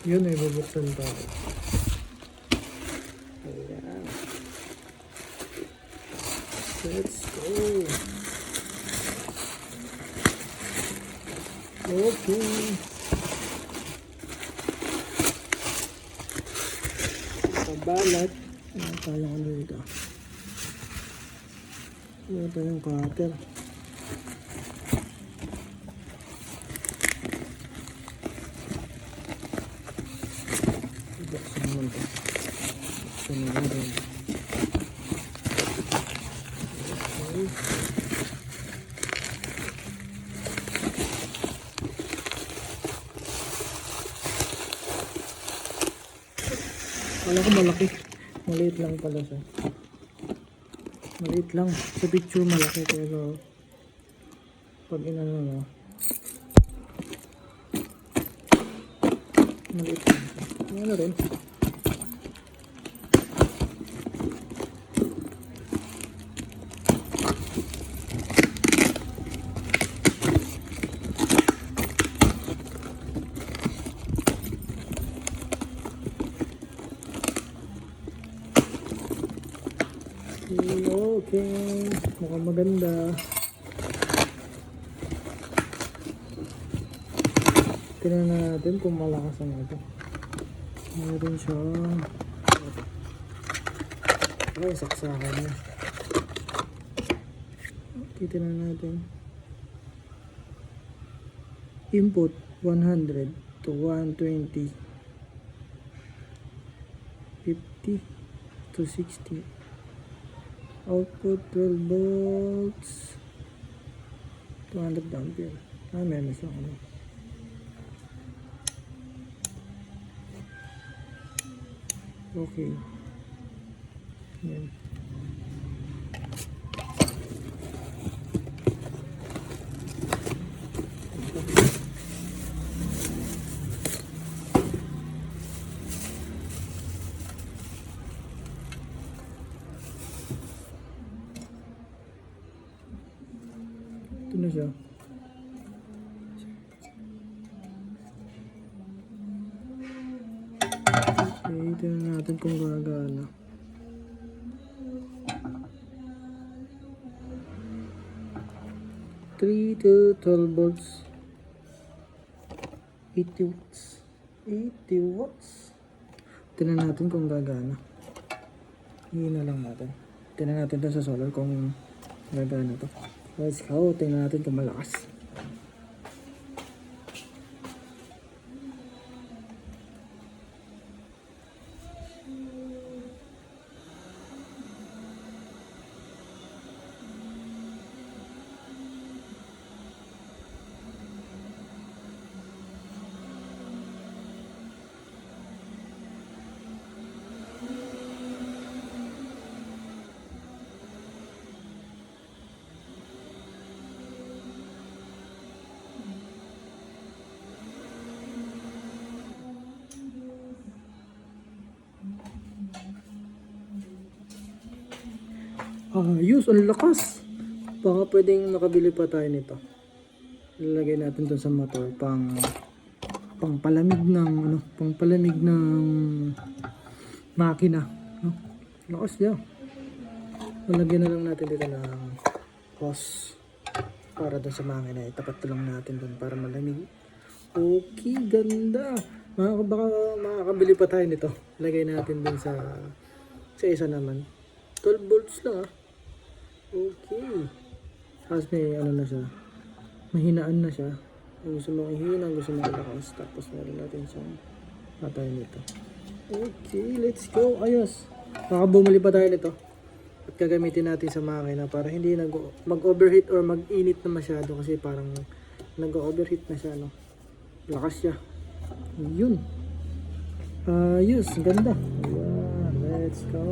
Yun ay bubuksan pa ako. Ayan. Let's go. Okay. Pabalat. Ano tayo ko dito? Ito yung cutter. Buksan naman ito. Buksan naman ito. Okay. Wala ko malaki. Maliit lang pala siya. Maliit lang. Sa picture malaki pero pag inano mo maliit lang siya. Ano rin? Okay, mukhang maganda. Tingnan natin kung malakas ang ito. Meron siya. Ay, saksakan niya. Tingnan natin. Input 100 to 120. 50 to 60. Output 12 volts, 200 ampere. Meron siya ano. Okay. Yan. Ito na siya. Okay, tingnan natin kung gagana. Three to 12 volts. 80 watts. 80 watts. Tingnan natin kung gagana. Hihina lang natin. Tingnan natin ito sa solar kung gagana to. Let's go. Tingnan natin kung malakas. Ayos, ang lakas. Baka pwedeng makabili pa tayo nito. Ilalagay natin dun sa motor pang palamig ng ano, pang palamig ng makina, no? Lakas niya. Lalagyan na lang natin dito ng hose para dun sa makina. Itapat lang natin dun para malamig. Okay, ganda. Baka makakabili pa tayo nito. Lagay natin dun sa isa naman. 12 volts lang ah. Okay. Tapos may ano na siya. Mahinaan na siya. Gusto mo ihina, gusto mo ilakas. Tapos meron natin siyang patay nito. Okay, let's go. Ayos. Baka bumili pa tayo nito. At gagamitin natin sa makina para hindi mag-overheat or mag-init na masyado. Kasi parang nag-overheat na siya, no? Lakas siya. Yun. Ayos. Ganda. Ayan. Let's go.